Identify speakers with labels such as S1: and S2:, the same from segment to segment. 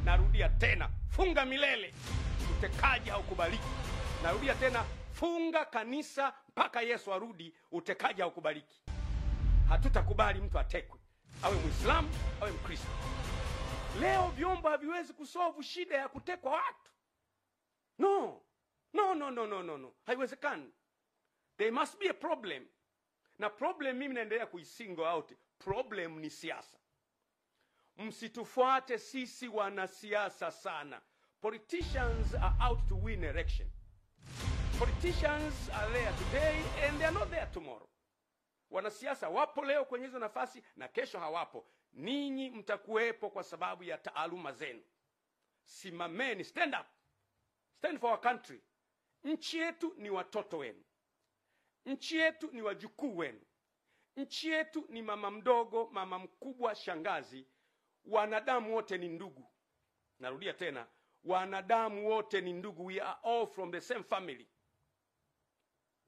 S1: Narudia tena, funga milele, utekaji haukubaliki. Narudia tena, funga kanisa mpaka Yesu arudi, utekaji haukubaliki. Hatutakubali mtu atekwe, awe Muislamu awe Mkristo. Leo vyombo haviwezi kusolve shida ya kutekwa watu. No. Haiwezekani. There must be a problem. Na problem mimi naendelea kuisingle out. Problem ni siasa. Msitufuate sisi wanasiasa sana. Politicians are out to win election. Politicians are there today and they are not there tomorrow. Wanasiasa wapo leo kwenye hizo nafasi na kesho hawapo. Ninyi mtakuwepo kwa sababu ya taaluma zenu. Simameni, stand up. Stand for our country. Nchi yetu ni watoto wenu. Nchi yetu ni wajukuu wenu. Nchi yetu ni mama mdogo, mama mkubwa, shangazi. Wanadamu wote ni ndugu. Narudia tena, wanadamu wote ni ndugu. We are all from the same family.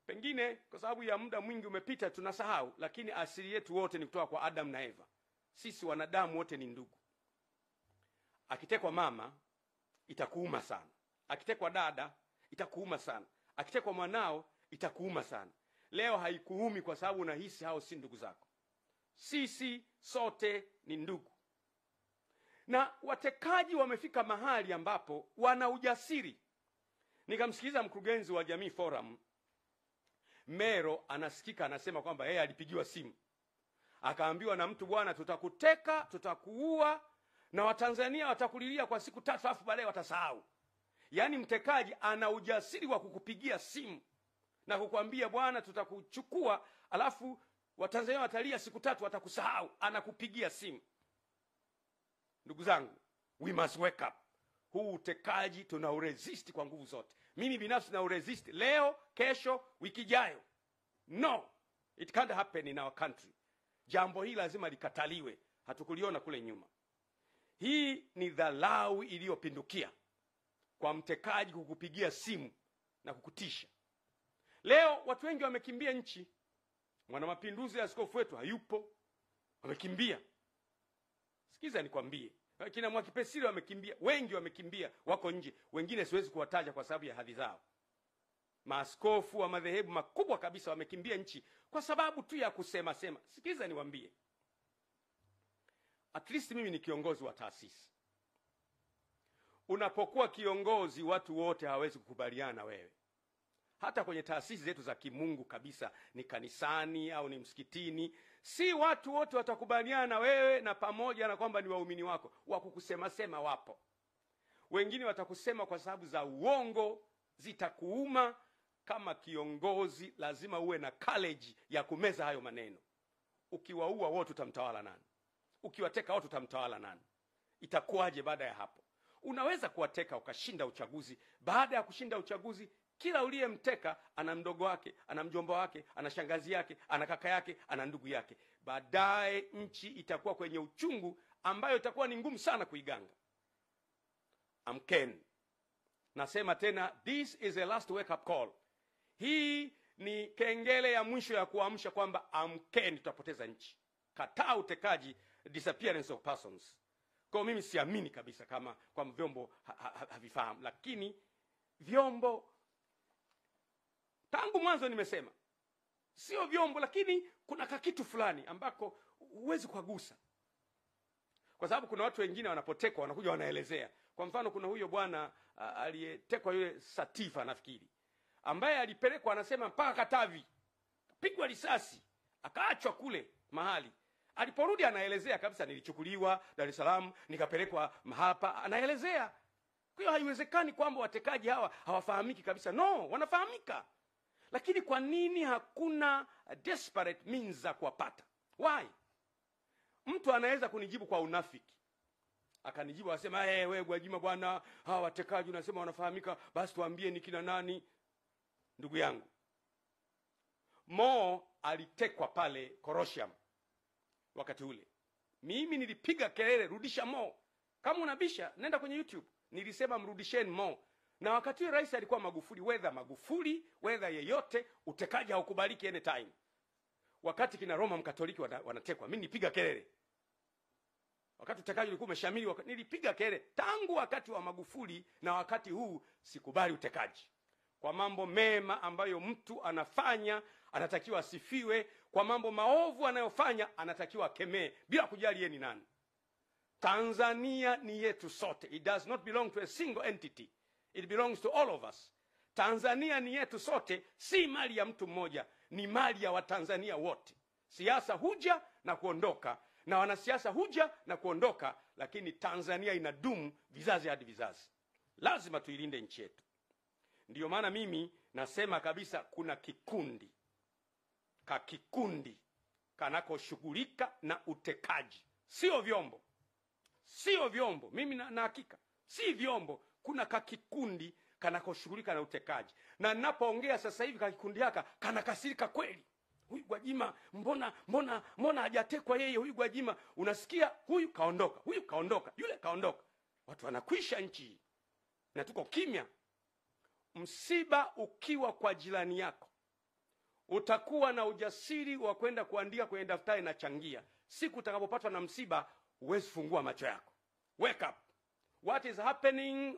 S1: Pengine kwa sababu ya muda mwingi umepita tunasahau, lakini asili yetu wote ni kutoka kwa Adam na Eva. Sisi wanadamu wote ni ndugu. Akitekwa mama itakuuma sana. Akitekwa dada itakuuma sana. Akitekwa mwanao itakuuma sana. Leo haikuumi kwa sababu unahisi hao si ndugu zako. Sisi sote ni ndugu. Na watekaji wamefika mahali ambapo wana ujasiri. Nikamsikiliza mkurugenzi wa Jamii Forum Mero, anasikika anasema kwamba yeye alipigiwa simu. Akaambiwa na mtu, bwana, tutakuteka, tutakuua na Watanzania watakulilia kwa siku 3 alafu baadaye watasahau. Yaani mtekaji ana ujasiri wa kukupigia simu na kukwambia, bwana, tutakuchukua alafu Watanzania watalia siku 3 watakusahau. Anakupigia simu. Ndugu zangu, we must wake up. Huu utekaji tunauresist kwa nguvu zote. Mimi binafsi nauresist leo, kesho, wiki ijayo. No, it can't happen in our country. Jambo hili lazima likataliwe. Hatukuliona kule nyuma. Hii ni dharau iliyopindukia kwa mtekaji kukupigia simu na kukutisha. Leo watu wengi wamekimbia nchi. Mwanamapinduzi askofu wetu hayupo, wamekimbia. Sikiza nikwambie, kina Mwakipesile wamekimbia, wengi wamekimbia, wako nje. Wengine siwezi kuwataja kwa sababu ya hadhi zao. Maaskofu wa madhehebu makubwa kabisa wamekimbia nchi kwa sababu tu ya kusema sema. Sikiza niwaambie, at least mimi ni kiongozi wa taasisi. Unapokuwa kiongozi, watu wote hawawezi kukubaliana wewe. Hata kwenye taasisi zetu za kimungu kabisa, ni kanisani au ni msikitini, si watu wote watakubaliana na wewe, na pamoja na kwamba ni waumini wako, wakukusema sema wapo. Wengine watakusema kwa sababu za uongo, zitakuuma. Kama kiongozi lazima uwe na courage ya kumeza hayo maneno. Ukiwaua wote utamtawala nani? Ukiwateka wote utamtawala nani? Itakuwaje baada ya hapo? Unaweza kuwateka ukashinda uchaguzi. Baada ya kushinda uchaguzi, kila uliyemteka ana mdogo wake, ana mjomba wake, ana shangazi yake, ana kaka yake, ana ndugu yake. Baadaye nchi itakuwa kwenye uchungu ambayo itakuwa ni ngumu sana kuiganga. Amkeni. Nasema tena, this is a last wake up call. Hii ni kengele ya mwisho ya kuamsha kwamba amkeni, tutapoteza nchi. Kataa utekaji, disappearance of persons. Kwa mimi siamini kabisa kama kwa vyombo havifahamu, lakini vyombo tangu mwanzo nimesema sio vyombo, lakini kuna kitu fulani ambako huwezi kugusa. Kwa sababu kuna watu wengine wanapotekwa wanakuja wanaelezea. Kwa mfano kuna huyo bwana aliyetekwa, yule Satifa nafikiri, ambaye alipelekwa anasema mpaka Katavi, pigwa risasi, akaachwa kule mahali. Aliporudi anaelezea kabisa, nilichukuliwa Dar es Salaam nikapelekwa hapa, anaelezea. Kwa hiyo haiwezekani kwamba watekaji hawa hawafahamiki kabisa. No, wanafahamika. Lakini kwa nini hakuna desperate means za kuwapata? Why? Mtu anaweza kunijibu kwa unafiki. Akanijibu asema, wewe Gwajima bwana, hawa watekaji unasema wanafahamika, basi tuambie ni kina nani. Ndugu yangu, Mo alitekwa pale Korosham wakati ule. Mimi nilipiga kelele, rudisha Mo. Kama unabisha, nenda kwenye YouTube. Nilisema mrudisheni Mo. Na wakati ule rais alikuwa Magufuli, whether yeyote, utekaji haukubaliki anytime. Wakati kina Roma Mkatoliki wanatekwa, mimi nipiga kelele. Wakati utekaji ulikuwa umeshamili, nilipiga kelele tangu wakati wa Magufuli na wakati huu sikubali utekaji. Kwa mambo mema ambayo mtu anafanya anatakiwa asifiwe, kwa mambo maovu anayofanya anatakiwa akemee bila kujali yeye ni nani. Tanzania ni yetu sote. It does not belong to a single entity. It belongs to all of us. Tanzania ni yetu sote, si mali ya mtu mmoja, ni mali ya Watanzania wote. Siasa huja na kuondoka, na wanasiasa huja na kuondoka, lakini Tanzania inadumu vizazi hadi vizazi. Lazima tuilinde nchi yetu. Ndiyo maana mimi nasema kabisa, kuna kikundi kanakoshughulika na utekaji. Sio vyombo. Mimi na hakika si vyombo. Kuna kikundi kanakoshughulika na utekaji. Na ninapoongea sasa hivi kikundi haka kanakasirika kweli. Huyu Gwajima mbona hajatekwa yeye? Huyu Gwajima, unasikia huyu kaondoka, yule kaondoka. Watu wanakwisha nchi na tuko kimya. Msiba ukiwa kwa jirani yako, utakuwa na ujasiri wa kwenda kuandika kwenye daftari na changia. Siku utakapopatwa na msiba, huwezi fungua macho yako. Wake up. What is happening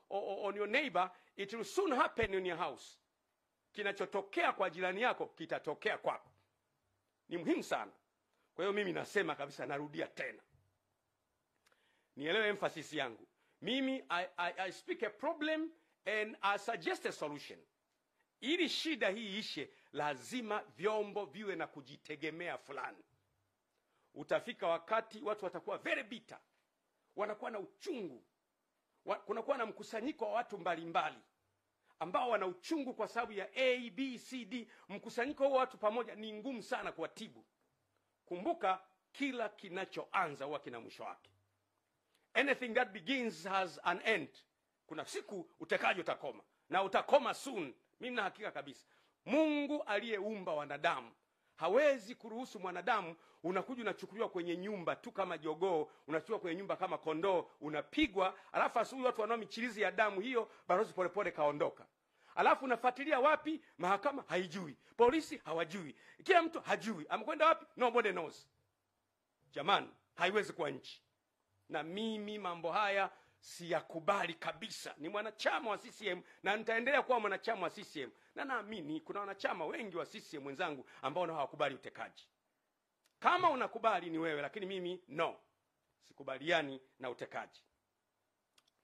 S1: on your neighbor, it will soon happen in your house. Kinachotokea kwa jirani yako kitatokea kwako. Ni muhimu sana. Kwa hiyo mimi nasema kabisa, narudia tena, nielewe emphasis yangu. Mimi I speak a problem and I suggest a solution. Ili shida hii ishe, lazima vyombo viwe na kujitegemea fulani. Utafika wakati watu watakuwa very bitter, wanakuwa na uchungu, kunakuwa na mkusanyiko wa watu mbalimbali ambao wana uchungu kwa sababu ya A, B, C, D. Mkusanyiko wa watu pamoja ni ngumu sana kuwatibu. Kumbuka, kila kinachoanza huwa kina mwisho wake. Anything that begins has an end. Kuna siku utekaji utakoma, na utakoma soon. Mimi na hakika kabisa. Mungu aliyeumba wanadamu hawezi kuruhusu mwanadamu unakuja unachukuliwa kwenye nyumba tu kama jogoo, unachukuliwa kwenye nyumba kama kondoo, unapigwa, alafu asubuhi watu wanao michirizi ya damu hiyo, Balozi Polepole kaondoka. Alafu unafuatilia wapi? Mahakama haijui, polisi hawajui, kila mtu hajui amekwenda wapi, nobody knows. Jamani, haiwezi kuwa nchi. Na mimi mambo haya siyakubali kabisa. Ni mwanachama wa CCM na nitaendelea kuwa mwanachama wa CCM, na naamini kuna wanachama wengi wa CCM wenzangu ambao hawakubali utekaji. Kama unakubali ni wewe, lakini mimi no, sikubaliani na utekaji.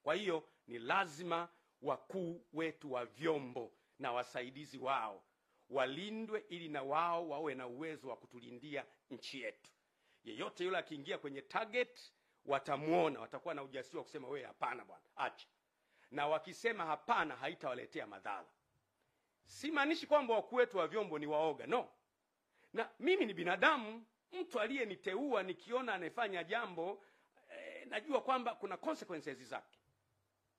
S1: Kwa hiyo ni lazima wakuu wetu wa vyombo na wasaidizi wao walindwe, ili na wao wawe na uwezo wa kutulindia nchi yetu. Yeyote yule akiingia kwenye target, watamuona, watakuwa na ujasiri wa kusema wewe hapana bwana, acha. Na wakisema hapana, haitawaletea madhara. Simaanishi kwamba wakuu wetu wa vyombo ni waoga, no. Na mimi ni binadamu. Mtu aliyeniteua nikiona anafanya jambo, najua kwamba kuna consequences zake.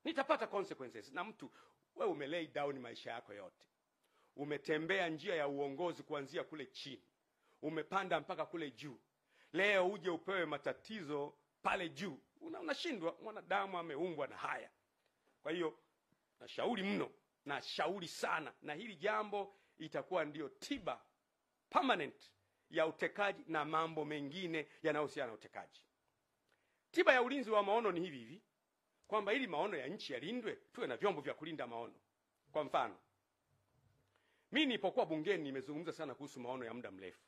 S1: Nitapata consequences. Na mtu, wewe umelay down maisha yako yote, umetembea njia ya uongozi kuanzia kule chini, umepanda mpaka kule juu. Leo uje upewe matatizo pale juu, unashindwa. Mwanadamu ameumbwa na haya. Kwa hiyo nashauri mno, nashauri sana, na hili jambo itakuwa ndio tiba permanent ya utekaji na mambo mengine yanayohusiana na utekaji. Tiba ya ulinzi wa maono ni hivi kwamba ili maono ya nchi yalindwe, tuwe na vyombo vya kulinda maono. Kwa mfano, mimi nilipokuwa bungeni nimezungumza sana kuhusu maono ya muda mrefu.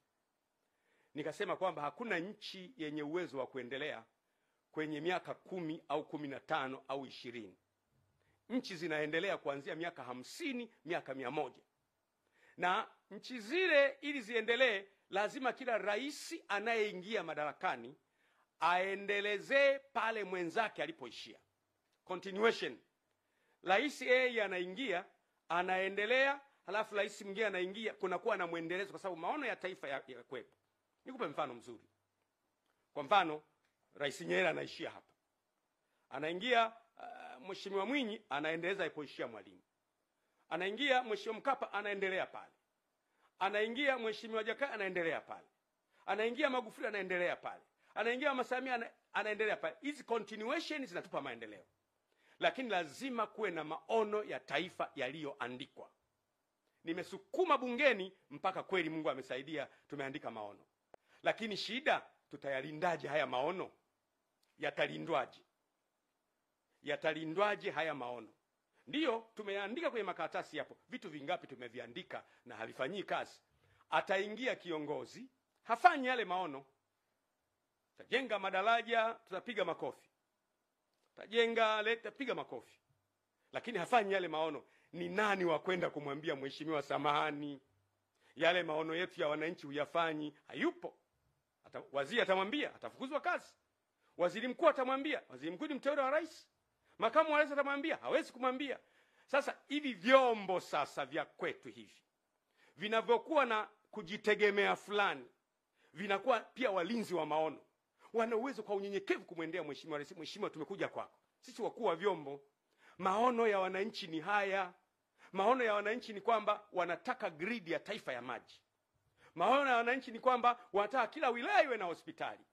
S1: Nikasema kwamba hakuna nchi yenye uwezo wa kuendelea kwenye miaka 10 au 15 au 20. Nchi zinaendelea kuanzia miaka 50, miaka 100. Na nchi zile ili ziendelee, lazima kila rais anayeingia madarakani aendelezee pale mwenzake alipoishia. Continuation. Rais yeye anaingia, anaendelea, halafu rais mwingine anaingia, kunakuwa na muendelezo, kwa sababu maono ya taifa yakwepo. Nikupe mfano mzuri. Kwa mfano, Rais Nyerere anaishia hapa. Anaingia Mheshimiwa Mwinyi, anaendeleza alipoishia Mwalimu. Anaingia Mheshimiwa Mkapa, anaendelea pale. Anaingia Mheshimiwa Jakaya, anaendelea pale. Anaingia Magufuli, anaendelea pale. Anaingia Masamia, anaendelea pale. Hizi continuation zinatupa maendeleo. Lakini lazima kuwe na maono ya taifa yaliyoandikwa. Nimesukuma bungeni mpaka kweli Mungu amesaidia tumeandika maono. Lakini shida, tutayalindaje haya maono? yatalindwaje? Yatalindwaje haya maono? Ndiyo tumeandika kwenye makaratasi hapo. Vitu vingapi tumeviandika na havifanyii kazi? Ataingia kiongozi, hafanyi yale maono. Tajenga madaraja, tutapiga makofi. Tajenga tutapiga makofi. Lakini hafanyi yale maono. Ni nani wa kwenda kumwambia mheshimiwa samahani, yale maono yetu ya wananchi huyafanyi? Hayupo. Waziri atamwambia, atafukuzwa kazi. Waziri mkuu atamwambia, waziri mkuu ni mteule wa rais. Makamu wa rais atamwambia, hawezi kumwambia. Sasa hivi vyombo sasa vya kwetu hivi vinavyokuwa na kujitegemea fulani, vinakuwa pia walinzi wa maono. Wana uwezo kwa unyenyekevu kumwendea mheshimiwa rais, mheshimiwa tumekuja kwako. Sisi wakuu wa vyombo, maono ya wananchi ni haya. Maono ya wananchi ni kwamba wanataka gridi ya taifa ya maji. Maono ya wananchi ni kwamba wanataka kila wilaya iwe na hospitali.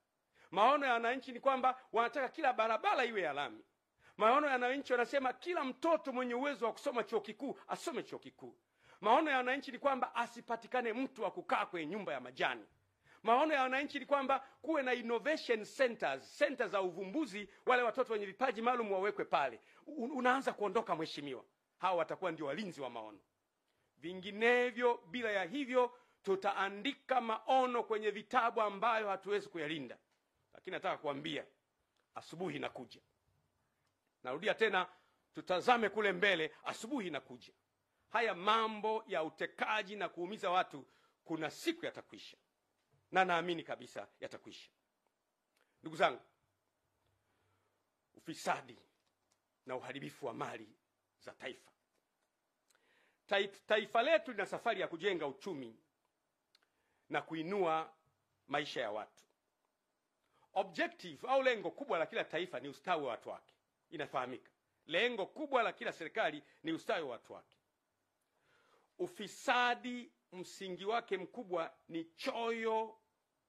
S1: Maono ya wananchi ni kwamba wanataka kila barabara iwe ya lami. Maono ya wananchi wanasema kila mtoto mwenye uwezo wa kusoma chuo kikuu asome chuo kikuu. Maono ya wananchi ni kwamba asipatikane mtu wa kukaa kwenye nyumba ya majani. Maono ya wananchi ni kwamba kuwe na innovation centers, centers za uvumbuzi, wale watoto wenye vipaji maalum wawekwe pale. Unaanza kuondoka mheshimiwa. Hao watakuwa ndio walinzi wa maono. Vinginevyo, bila ya hivyo, tutaandika maono kwenye vitabu ambayo hatuwezi kuyalinda. Lakini nataka kuambia, asubuhi inakuja. Narudia tena, tutazame kule mbele, asubuhi inakuja. Haya mambo ya utekaji na kuumiza watu kuna siku yatakwisha. Na naamini kabisa yatakwisha. Ndugu zangu, ufisadi na uharibifu wa mali za taifa. Taifa letu lina safari ya kujenga uchumi na kuinua maisha ya watu. Objective au lengo kubwa la kila taifa ni ustawi wa watu wake. Inafahamika. Lengo kubwa la kila serikali ni ustawi wa watu wake. Ufisadi msingi wake mkubwa ni choyo,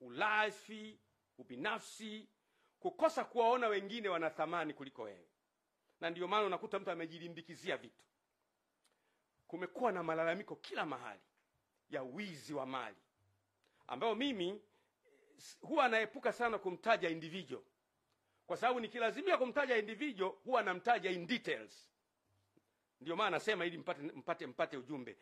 S1: ulafi, ubinafsi, kukosa kuwaona wengine wana thamani kuliko wewe. Na ndio maana unakuta mtu amejilimbikizia vitu. Kumekuwa na malalamiko kila mahali ya wizi wa mali, ambao mimi huwa naepuka sana kumtaja individual. Kwa sababu nikilazimia kumtaja individual huwa namtaja in details. Ndio maana nasema ili mpate ujumbe.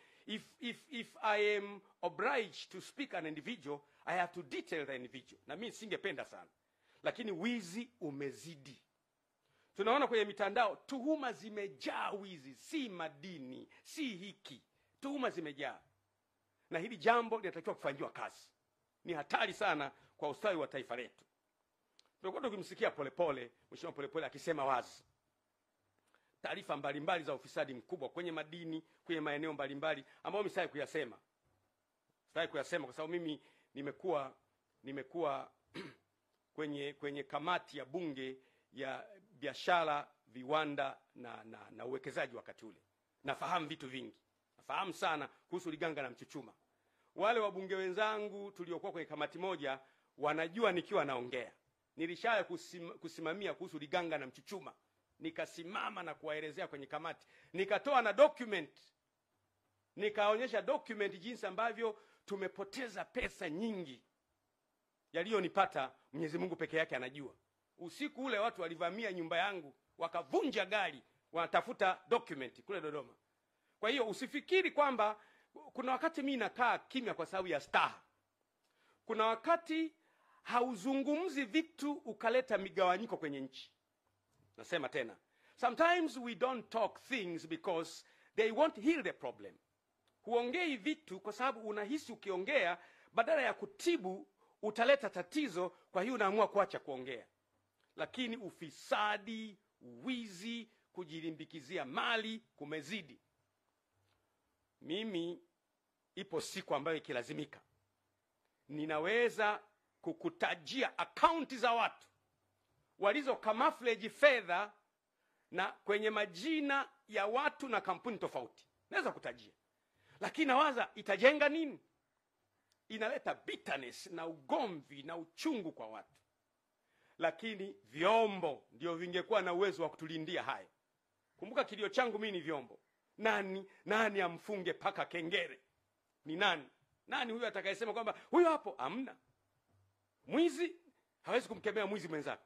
S1: If I am obliged to speak an individual, I have to detail the individual. Na mimi singependa sana. Lakini wizi umezidi. Tunaona kwenye mitandao tuhuma zimejaa wizi, si madini, si hiki. Tuhuma zimejaa. Na hili jambo linatakiwa kufanyiwa kazi. Ni hatari sana kwa ustawi wa taifa letu. Tumekuwa tukimsikia Polepole, Mheshimiwa Polepole akisema wazi taarifa mbalimbali za ufisadi mkubwa kwenye madini, kwenye maeneo mbalimbali ambao mimi sitaki kuyasema. Sitaki kuyasema kwa sababu mimi nimekuwa kwenye kamati ya bunge ya biashara, viwanda na uwekezaji wakati ule. Nafahamu vitu vingi. Nafahamu sana kuhusu Liganga na Mchuchuma. Wale wabunge wenzangu tuliokuwa kwenye kamati moja wanajua nikiwa naongea. Nilishaya kusimamia kuhusu Liganga na Mchuchuma. Nikasimama na kuwaelezea kwenye kamati. Nikatoa na document. Nikaonyesha document jinsi ambavyo tumepoteza pesa nyingi. Yaliyonipata Mwenyezi Mungu peke yake anajua. Usiku ule watu walivamia nyumba yangu, wakavunja gari, wanatafuta document kule Dodoma. Kwa hiyo usifikiri kwamba kuna wakati mimi nakaa kimya kwa sababu ya staha. Kuna wakati hauzungumzi vitu ukaleta migawanyiko kwenye nchi. Nasema tena, sometimes we don't talk things because they won't heal the problem. Huongei vitu kwa sababu unahisi ukiongea badala ya kutibu utaleta tatizo, kwa hiyo unaamua kuacha kuongea. Lakini ufisadi, wizi, kujilimbikizia mali kumezidi. Mimi ipo siku ambayo ikilazimika ninaweza kukutajia akaunti za watu walizo camouflage fedha na kwenye majina ya watu na kampuni tofauti. Naweza kutajia. Lakini nawaza itajenga nini? Inaleta bitterness na ugomvi na uchungu kwa watu. Lakini vyombo ndio vingekuwa na uwezo wa kutulindia hayo. Kumbuka kilio changu mimi ni vyombo. Nani amfunge paka kengere? Ni nani? Nani huyo atakayesema kwamba huyo hapo? Hamna. Mwizi hawezi kumkemea mwizi mwenzake.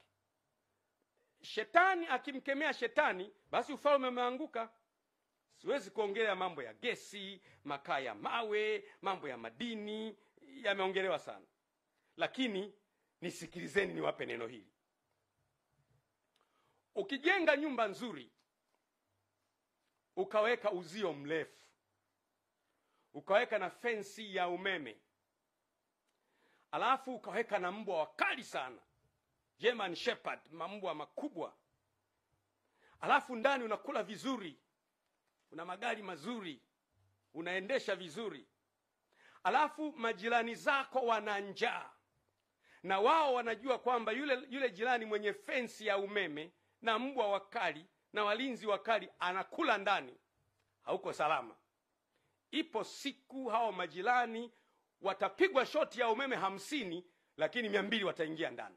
S1: shetani akimkemea shetani, basi ufalme umeanguka. Siwezi kuongelea mambo ya gesi, makaa ya mawe, mambo ya madini, yameongelewa sana. Lakini nisikilizeni niwape neno hili. Ukijenga nyumba nzuri, ukaweka uzio mrefu, ukaweka na fensi ya umeme, alafu ukaweka na mbwa wakali sana, German Shepherd, mbwa makubwa, alafu ndani unakula vizuri, una magari mazuri, unaendesha vizuri, alafu majirani zako wana njaa, na wao wanajua kwamba yule jirani mwenye fensi ya umeme na mbwa wakali na walinzi wakali anakula ndani, hauko salama. Ipo siku hao majirani watapigwa shoti ya umeme 50, lakini 200 wataingia ndani.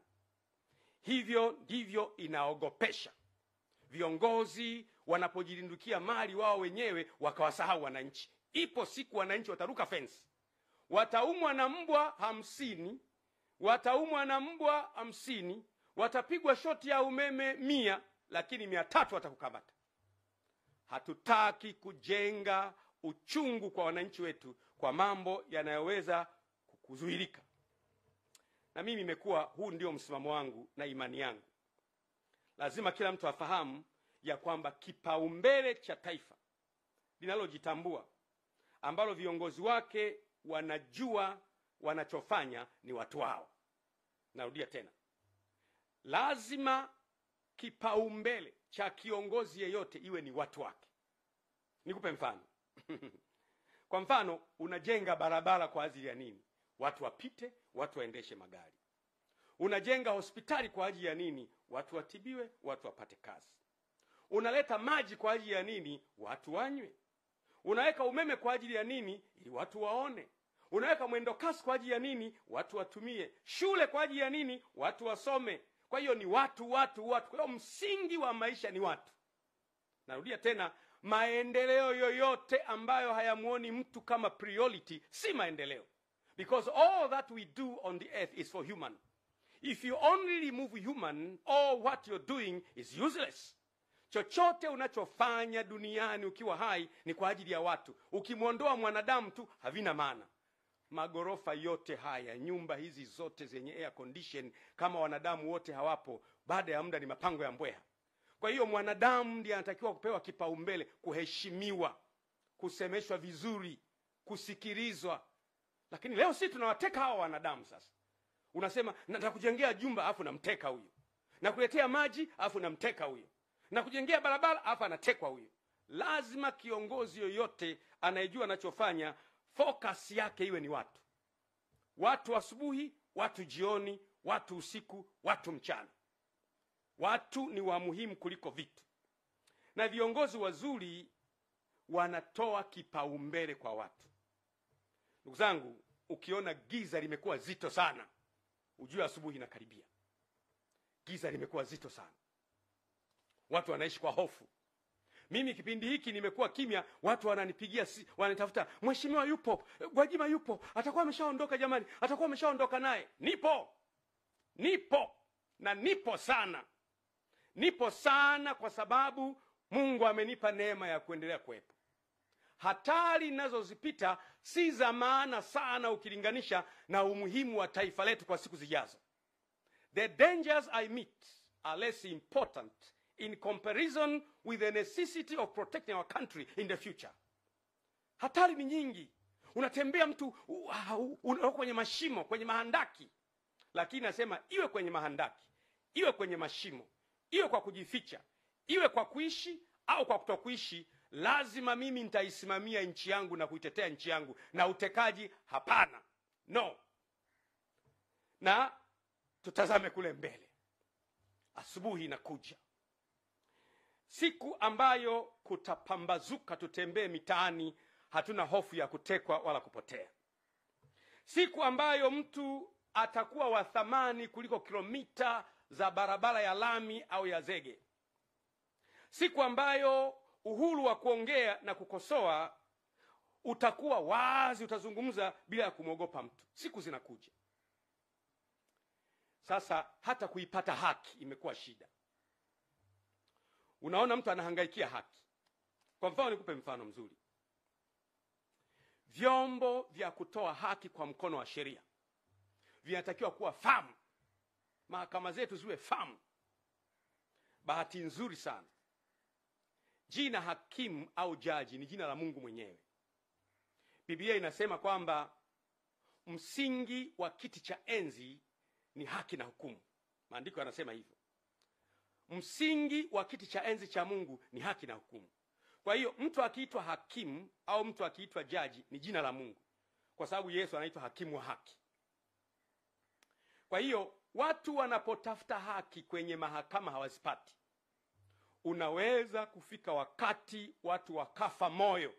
S1: Hivyo ndivyo inaogopesha viongozi wanapojirindukia mali wao wenyewe wakawasahau wananchi. Ipo siku wananchi wataruka fence, wataumwa na mbwa 50, wataumwa na mbwa 50, watapigwa shoti ya umeme 100, lakini 300 watakukamata. Hatutaki kujenga uchungu kwa wananchi wetu kwa mambo yanayoweza kuzuilika. Na mimi imekuwa huu ndio msimamo wangu na imani yangu. Lazima kila mtu afahamu ya kwamba kipaumbele cha taifa linalojitambua, ambalo viongozi wake wanajua wanachofanya, ni watu wao. Narudia tena, lazima kipaumbele cha kiongozi yeyote iwe ni watu wake. Nikupe mfano. Kwa mfano, unajenga barabara kwa ajili ya nini? Watu wapite, watu waendeshe magari. Unajenga hospitali kwa ajili ya nini? Watu watibiwe, watu wapate kazi. Unaleta maji kwa ajili ya nini? Watu wanywe. Unaweka umeme kwa ajili ya nini? Ili watu waone. Unaweka mwendo kasi kwa ajili ya nini? Watu watumie. Shule kwa ajili ya nini? Watu wasome. Kwa hiyo ni watu. Kwa hiyo msingi wa maisha ni watu. Narudia tena, maendeleo yoyote ambayo hayamuoni mtu kama priority si maendeleo. Because all that we do on the earth is for human. If you only remove human, all what you're doing is useless. Chochote unachofanya duniani ukiwa hai ni kwa ajili ya watu. Ukimwondoa mwanadamu tu havina maana. Magorofa yote haya, nyumba hizi zote zenye air condition, kama wanadamu wote hawapo, baada ya muda ni mapango ya mbweha. Kwa hiyo mwanadamu ndiye anatakiwa kupewa kipaumbele, kuheshimiwa, kusemeshwa vizuri, kusikilizwa. Lakini leo sisi tunawateka hawa wanadamu sasa. Unasema natakujengea jumba afu namteka huyo. Na kuletea maji afu namteka huyo. Na kujengea barabara afu anatekwa huyo. Lazima kiongozi yoyote anayejua anachofanya, focus yake iwe ni watu. Watu asubuhi, watu jioni, watu usiku, watu mchana. Watu ni wa muhimu kuliko vitu. Na viongozi wazuri wanatoa kipaumbele kwa watu. Ndugu zangu, ukiona giza limekuwa zito sana, ujue asubuhi inakaribia. Giza limekuwa zito sana. Watu wanaishi kwa hofu. Mimi kipindi hiki nimekuwa kimya, watu wananipigia, wanatafuta, mheshimiwa yupo, Gwajima yupo, atakuwa ameshaondoka jamani, atakuwa ameshaondoka naye. Nipo na nipo sana. Nipo sana kwa sababu Mungu amenipa neema ya kuendelea kuwepo. Hatari ninazozipita si za maana sana ukilinganisha na umuhimu wa taifa letu kwa siku zijazo. The dangers I meet are less important in comparison with the necessity of protecting our country in the future. Hatari ni nyingi. Unatembea mtu unakuwa kwenye mashimo, kwenye mahandaki. Lakini nasema iwe kwenye mahandaki, iwe kwenye mashimo, iwe kwa kujificha, iwe kwa kuishi au kwa kutokuishi, lazima mimi nitaisimamia nchi yangu na kuitetea nchi yangu, na utekaji hapana. No. Na tutazame kule mbele. Asubuhi inakuja, siku ambayo kutapambazuka, tutembee mitaani, hatuna hofu ya kutekwa wala kupotea. Siku ambayo mtu atakuwa wa thamani kuliko kilomita za barabara ya lami au ya zege. Siku ambayo uhuru wa kuongea na kukosoa utakuwa wazi, utazungumza bila ya kumwogopa mtu. Siku zinakuja. Sasa hata kuipata haki imekuwa shida. Unaona mtu anahangaikia haki. Kwa mfano, nikupe mfano mzuri. Vyombo vya kutoa haki kwa mkono wa sheria vinatakiwa kuwa famu. Mahakama zetu ziwe famu. Bahati nzuri sana, jina hakimu au jaji ni jina la Mungu mwenyewe. Biblia inasema kwamba msingi wa kiti cha enzi ni haki na hukumu. Maandiko yanasema hivyo. Msingi wa kiti cha enzi cha Mungu ni haki na hukumu. Kwa hiyo mtu akiitwa hakimu au mtu akiitwa jaji ni jina la Mungu, kwa sababu Yesu anaitwa hakimu wa haki. Kwa hiyo watu wanapotafuta haki kwenye mahakama hawazipati. Unaweza kufika wakati watu wakafa moyo,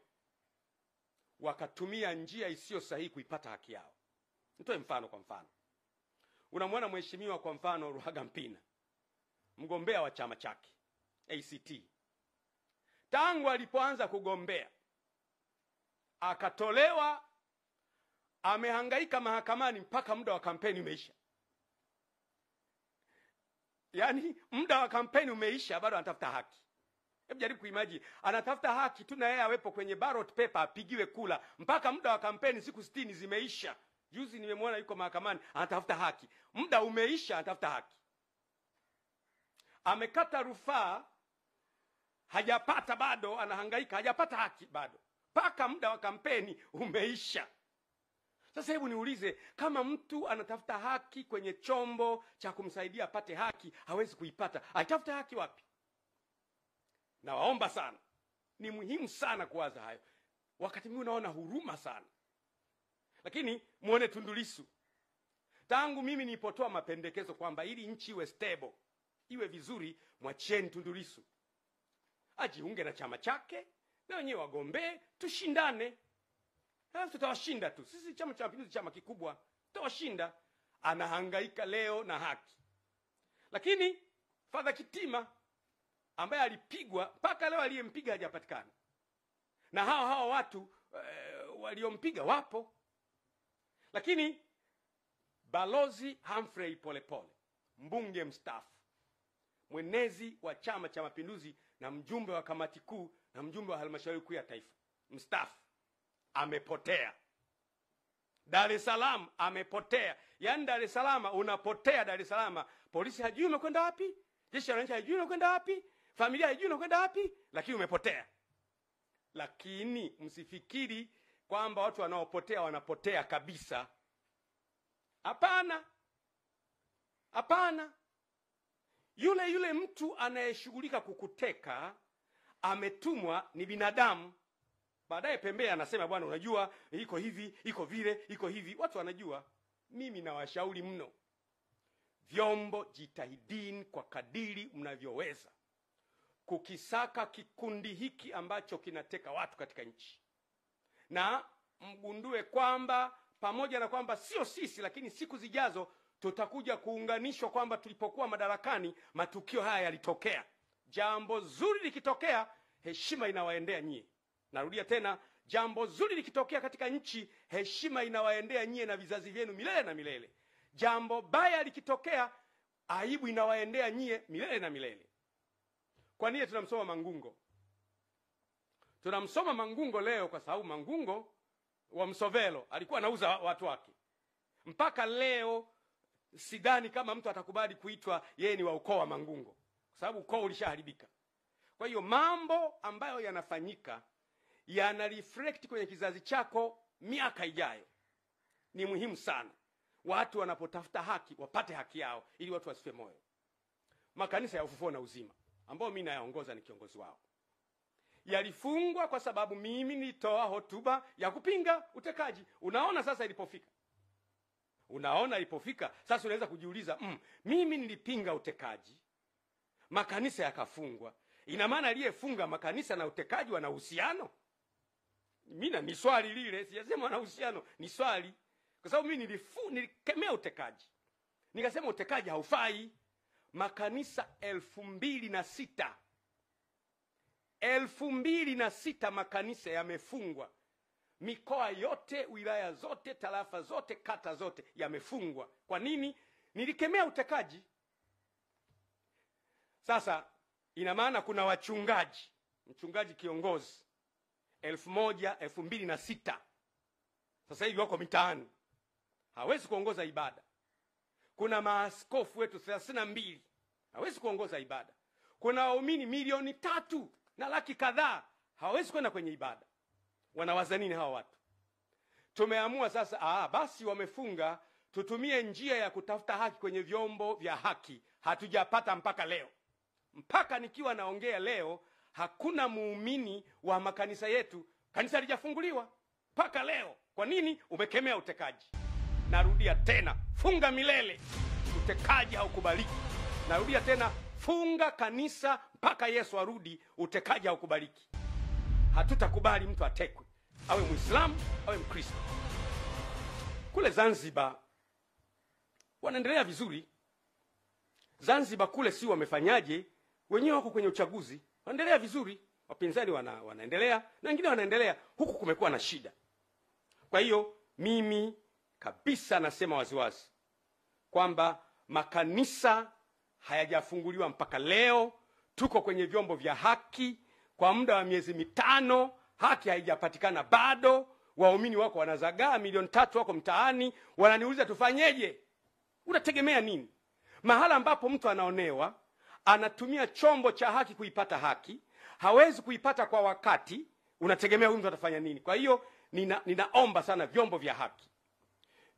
S1: wakatumia njia isiyo sahihi kuipata haki yao. Nitoe mfano. Kwa mfano, unamwona mheshimiwa kwa mfano Ruhagampina, mgombea wa chama chake ACT. Tangu alipoanza kugombea akatolewa, amehangaika mahakamani mpaka muda wa kampeni umeisha. Yaani muda wa kampeni umeisha, bado anatafuta haki. Hebu jaribu kuimagine, anatafuta haki tu na yeye awepo kwenye ballot paper apigiwe kula, mpaka muda wa kampeni siku 60 zimeisha. Juzi nimemwona yuko mahakamani anatafuta haki. Muda umeisha, anatafuta haki. Amekata rufaa, hajapata bado, anahangaika, hajapata haki bado, mpaka muda wa kampeni umeisha. Sasa hebu niulize, kama mtu anatafuta haki kwenye chombo cha kumsaidia apate haki, hawezi kuipata, atafuta haki wapi? Na waomba sana, ni muhimu sana kuwaza hayo. Wakati mimi unaona huruma sana. Lakini muone Tundu Lissu. Tangu mimi nilipotoa mapendekezo kwamba ili nchi iwe stable, iwe vizuri, mwacheni Tundu Lissu ajiunge na chama chake, na wenyewe wagombee, tushindane. Tutawashinda tu. Sisi Chama cha Mapinduzi chama kikubwa, tutawashinda. Anahangaika leo na haki. Lakini Father Kitima ambaye alipigwa, mpaka leo aliyempiga hajapatikana. Na hao watu waliompiga wapo. Lakini Balozi Humphrey Polepole, mbunge mstaafu, mwenezi wa Chama cha Mapinduzi na mjumbe wa kamati kuu na mjumbe wa halmashauri kuu ya taifa, mstaafu, amepotea. Dar es Salaam amepotea. Yaani Dar es Salaam unapotea. Dar es Salaam polisi hajui umekwenda wapi, jeshi la wananchi hajui umekwenda wapi, familia hajui umekwenda wapi, lakini umepotea. Lakini msifikiri kwamba watu wanaopotea wanapotea kabisa. Hapana. Hapana. Yule mtu anayeshughulika kukuteka ametumwa, ni binadamu. Baadaye pembea anasema, bwana unajua iko hivi, iko vile, iko hivi. Watu wanajua. Mimi nawashauri mno, vyombo jitahidini kwa kadiri mnavyoweza kukisaka kikundi hiki ambacho kinateka watu katika nchi. Na mgundue kwamba pamoja na kwamba sio sisi, lakini siku zijazo tutakuja kuunganishwa kwamba tulipokuwa madarakani matukio haya yalitokea. Jambo zuri likitokea, heshima inawaendea nyie. Narudia tena, jambo zuri likitokea katika nchi, heshima inawaendea nyie na vizazi vyenu milele na milele. Jambo baya likitokea, aibu inawaendea nyie milele na milele. Kwa nini tunamsoma Mangungo? Tunamsoma Mangungo leo kwa sababu Mangungo wa Msovelo alikuwa anauza watu wake. Mpaka leo sidhani kama mtu atakubali kuitwa yeye ni wa ukoo wa Mangungo, kwa sababu ukoo ulishaharibika. Kwa hiyo mambo ambayo yanafanyika yana reflect kwenye kizazi chako miaka ijayo. Ni muhimu sana watu wanapotafuta haki wapate haki yao, ili watu wasife moyo. Makanisa ya Ufufuo na Uzima ambao mimi nayaongoza, ni kiongozi wao, yalifungwa kwa sababu mimi nilitoa hotuba ya kupinga utekaji. Unaona sasa ilipofika. Sasa unaweza kujiuliza, mimi nilipinga utekaji, makanisa yakafungwa. Ina maana aliyefunga makanisa na utekaji wana uhusiano? Mimi ni swali lile, sijasema wana uhusiano, ni swali. Kwa sababu mimi nilikemea utekaji. Nikasema utekaji haufai. Makanisa 2006 makanisa yamefungwa. Mikoa yote, wilaya zote, tarafa zote, kata zote yamefungwa. Kwa nini? Nilikemea utekaji. Sasa Ina maana kuna mchungaji kiongozi 2006 sasa hivi wako mitaani, hawezi kuongoza ibada. Kuna maaskofu wetu 32 hawezi kuongoza ibada. Kuna waumini 3 na laki kadhaa hawezi kwenda kwenye ibada. Wanawaza nini hawa watu? Tumeamua sasa, basi wamefunga, tutumie njia ya kutafuta haki kwenye vyombo vya haki. Hatujapata mpaka leo. Mpaka nikiwa naongea leo, hakuna muumini wa makanisa yetu, kanisa halijafunguliwa mpaka leo. Kwa nini? Umekemea utekaji. Narudia tena, funga milele, utekaji haukubaliki. Narudia tena, funga kanisa mpaka Yesu arudi, utekaji haukubaliki. Hatutakubali mtu atekwe, awe Muislamu awe Mkristo. Kule Zanzibar wanaendelea vizuri. Zanzibar kule si wamefanyaje? Wenyewe wako kwenye uchaguzi, wanaendelea vizuri. Wapinzani wanaendelea na wengine wanaendelea. Huku kumekuwa na shida. Kwa hiyo mimi kabisa nasema waziwazi kwamba makanisa hayajafunguliwa mpaka leo. Tuko kwenye vyombo vya haki kwa muda wa miezi 5, haki haijapatikana bado. Waumini wako wanazagaa 3 wako mtaani, wananiuliza tufanyeje? Unategemea nini? Mahala ambapo mtu anaonewa, anatumia chombo cha haki kuipata haki, hawezi kuipata kwa wakati, unategemea huyu mtu atafanya nini? Kwa hiyo ninaomba sana vyombo vya haki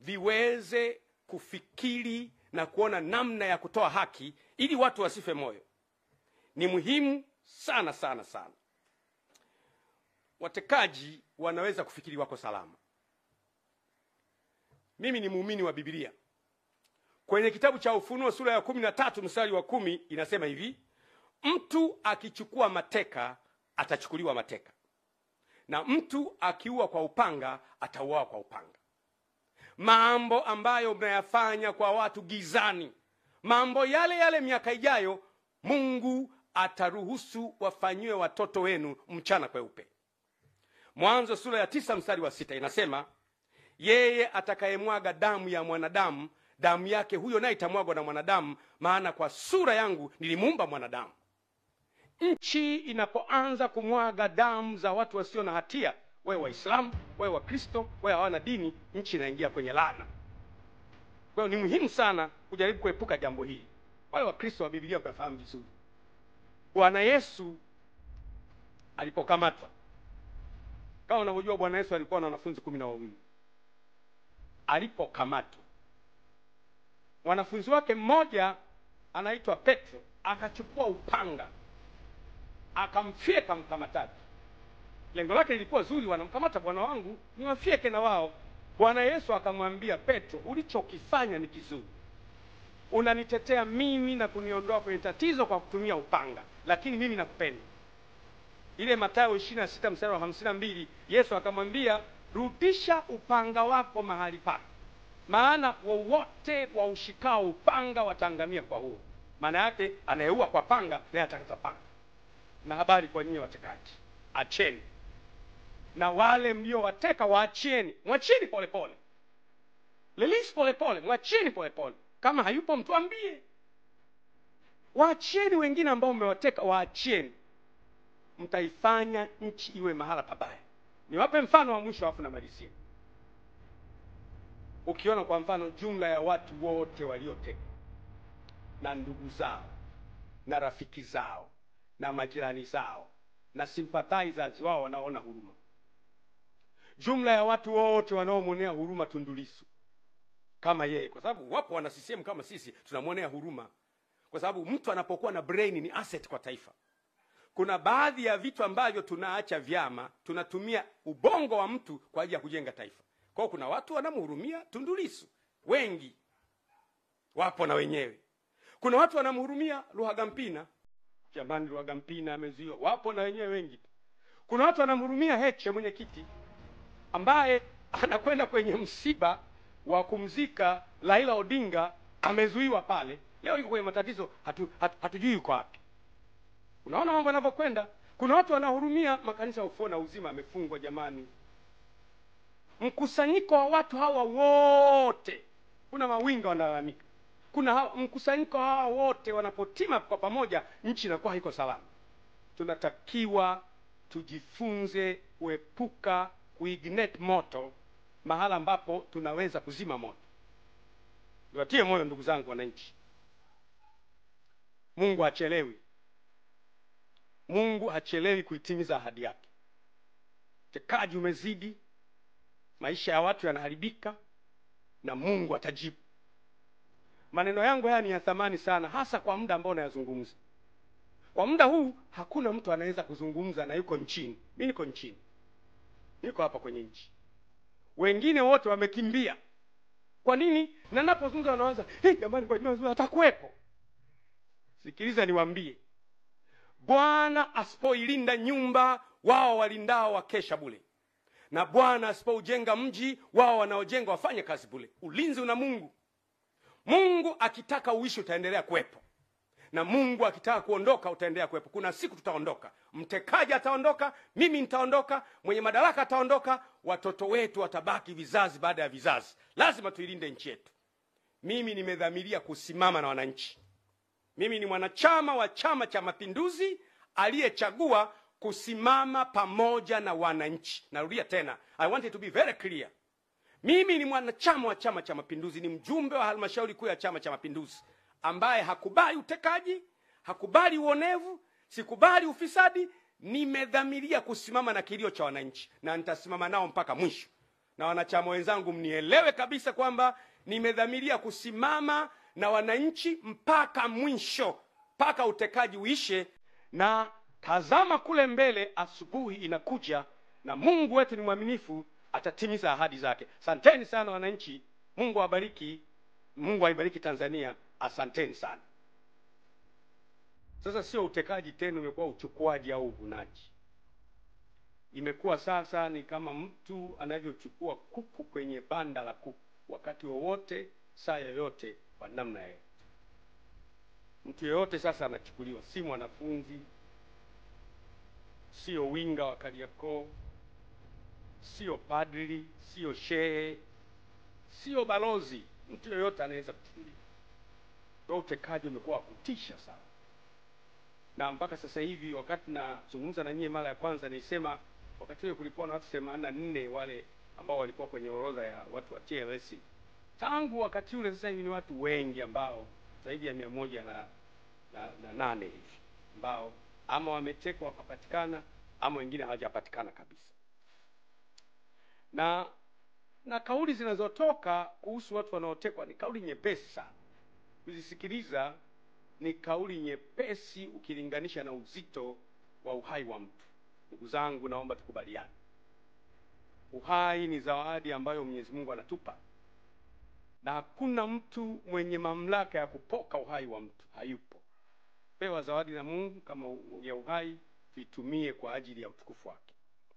S1: viweze kufikiri na kuona namna ya kutoa haki ili watu wasife moyo. Ni muhimu sana sana sana. Watekaji wanaweza kufikiri wako salama. Mimi ni muumini wa Biblia. Kwenye kitabu cha Ufunuo sura ya 13 mstari wa 10 inasema hivi: mtu akichukua mateka atachukuliwa mateka, na mtu akiua kwa upanga atauawa kwa upanga. Mambo ambayo mnayafanya kwa watu gizani, mambo yale yale miaka ijayo Mungu ataruhusu wafanywe watoto wenu mchana kweupe. Mwanzo sura ya 9 mstari wa 6 inasema, yeye atakayemwaga damu ya mwanadamu, damu yake huyo naye itamwagwa na mwanadamu, maana kwa sura yangu nilimuumba mwanadamu. Nchi inapoanza kumwaga damu za watu wasio na hatia, wewe Waislamu, wewe Wakristo, wewe hawana dini, nchi inaingia kwenye laana. Kwa hiyo ni muhimu sana kujaribu kuepuka jambo hili. Wale Wakristo wa Biblia wakafahamu vizuri. Bwana Yesu alipokamatwa, kama unavyojua Bwana Yesu alikuwa na wanafunzi 12. Alipokamatwa, wanafunzi wake mmoja anaitwa Petro akachukua upanga akamfyeka mkamataji. Lengo lake lilikuwa zuri, wanamkamata bwana wangu niwafyeke na wao. Bwana Yesu akamwambia Petro, ulichokifanya ni kizuri. Unanitetea mimi na kuniondoa kwenye tatizo kwa kutumia upanga, lakini mimi nakupenda. Ile Mathayo 26 mstari wa 52, Yesu akamwambia, rudisha upanga wako mahali pake, maana wowote waushikao upanga wataangamia kwa huo. Maana yake anayeua kwa panga naye atakata panga. Na habari kwa nyinyi watekaji, acheni. Na wale mliowateka waachieni, mwacheni polepole. Release polepole, mwacheni polepole. Kama hayupo mtuambie. Waachieni wengine ambao mmewateka, waachieni. Mtaifanya nchi iwe mahala pabaya. Niwape mfano wa mwisho afu namalizia. Ukiona kwa mfano jumla ya watu wote walioteka, na ndugu zao na rafiki zao na majirani zao na sympathizers wao wanaona huruma, jumla ya watu wote wanaomonea huruma Tundu Lissu kama yeye, kwa sababu wapo wana CCM kama sisi tunamonea huruma, kwa sababu mtu anapokuwa na brain ni asset kwa taifa. Kuna baadhi ya vitu ambavyo tunaacha vyama, tunatumia ubongo wa mtu kwa ajili ya kujenga taifa. Kwa hiyo kuna watu wanamhurumia Tundu Lissu, wengi wapo na wenyewe. Kuna watu wanamhurumia Ruhagampina, jamani Ruhagampina amezuiwa, wapo na wenyewe wengi. Kuna watu wanamhurumia Heche mwenyekiti ambaye anakwenda kwenye msiba wa kumzika Raila Odinga, amezuiwa pale, leo yuko kwenye matatizo, hatujui yuko wapi. Unaona mambo yanavyokwenda. Kuna watu wanahurumia makanisa ya Ufufuo na Uzima amefungwa jamani. Mkusanyiko wa watu hawa wote, kuna mawinga wanalalamika. kuna mkusanyiko hawa wote wanapotima kwa pamoja, nchi inakuwa haiko salama. Tunatakiwa tujifunze kuepuka kuignite moto mahala ambapo tunaweza kuzima moto. Niwatie moyo ndugu zangu wananchi, Mungu hachelewi. Mungu hachelewi kuitimiza ahadi yake. Utekaji umezidi, maisha ya watu yanaharibika, na Mungu atajibu. Maneno yangu haya ni ya thamani sana, hasa kwa muda ambao nayazungumza. Kwa muda huu hakuna mtu anaweza kuzungumza na yuko nchini. Mimi niko nchini, niko hapa kwenye nchi. Wengine wote wamekimbia. Kwa nini? Na ninapozungumza wanaanza, jamani, kwa nini atakuwepo? Sikiliza niwaambie, Bwana asipoilinda nyumba, wao walindao wakesha bure. Na Bwana asipoujenga mji, wao wanaojenga wafanye kazi bure. Ulinzi una Mungu. Mungu akitaka uishi utaendelea kuwepo. Na Mungu akitaka kuondoka utaendelea kuwepo. Kuna siku tutaondoka. Mtekaji ataondoka, mimi nitaondoka, mwenye madaraka ataondoka, watoto wetu watabaki vizazi baada ya vizazi. Lazima tuilinde nchi yetu. Mimi nimedhamiria kusimama na wananchi. Mimi ni mwanachama wa Chama cha Mapinduzi aliyechagua kusimama pamoja na wananchi. Narudia tena, I want it to be very clear. Mimi ni mwanachama wa Chama cha Mapinduzi, ni mjumbe wa halmashauri kuu ya Chama cha Mapinduzi ambaye hakubali utekaji, hakubali uonevu, sikubali ufisadi. Nimedhamiria kusimama na kilio cha wananchi na nitasimama nao mpaka mwisho. Na wanachama wenzangu, mnielewe kabisa kwamba nimedhamiria kusimama na wananchi mpaka mwisho, mpaka utekaji uishe. Na tazama kule mbele, asubuhi inakuja na Mungu wetu ni mwaminifu, atatimiza ahadi zake. Asanteni sana wananchi. Mungu awabariki. Mungu aibariki Tanzania. Asanteni sana. Sasa sio utekaji tena, umekuwa uchukuaji au uvunaji. Imekuwa sasa ni kama mtu anavyochukua kuku kwenye banda la kuku, wakati wowote, saa yoyote, kwa namna yoyote. Mtu yoyote sasa anachukuliwa, si mwanafunzi, sio winga wa Kariakoo, sio padri, sio shehe, sio balozi. Mtu yoyote anaweza kuchukuliwa. Kwa utekaji umekuwa kutisha sana. Na mpaka sasa hivi, wakati nazungumza na nyie mara ya kwanza, nilisema wakati ule kulikuwa na watu 84 wale ambao walikuwa kwenye orodha ya watu wa TLS. Tangu wakati ule sasa hivi ni watu wengi ambao zaidi ya 108 hivi ambao ama wametekwa wakapatikana, ama wengine hawajapatikana kabisa. Na kauli zinazotoka kuhusu watu wanaotekwa ni kauli nyepesi sana. Kuzisikiliza ni kauli nyepesi ukilinganisha na uzito wa uhai wa mtu. Ndugu zangu, naomba tukubaliane. Uhai ni zawadi ambayo Mwenyezi Mungu anatupa. Na hakuna mtu mwenye mamlaka ya kupoka uhai wa mtu. Hayupo. Pewa zawadi na Mungu kama ya uhai, tuitumie kwa ajili ya utukufu wake.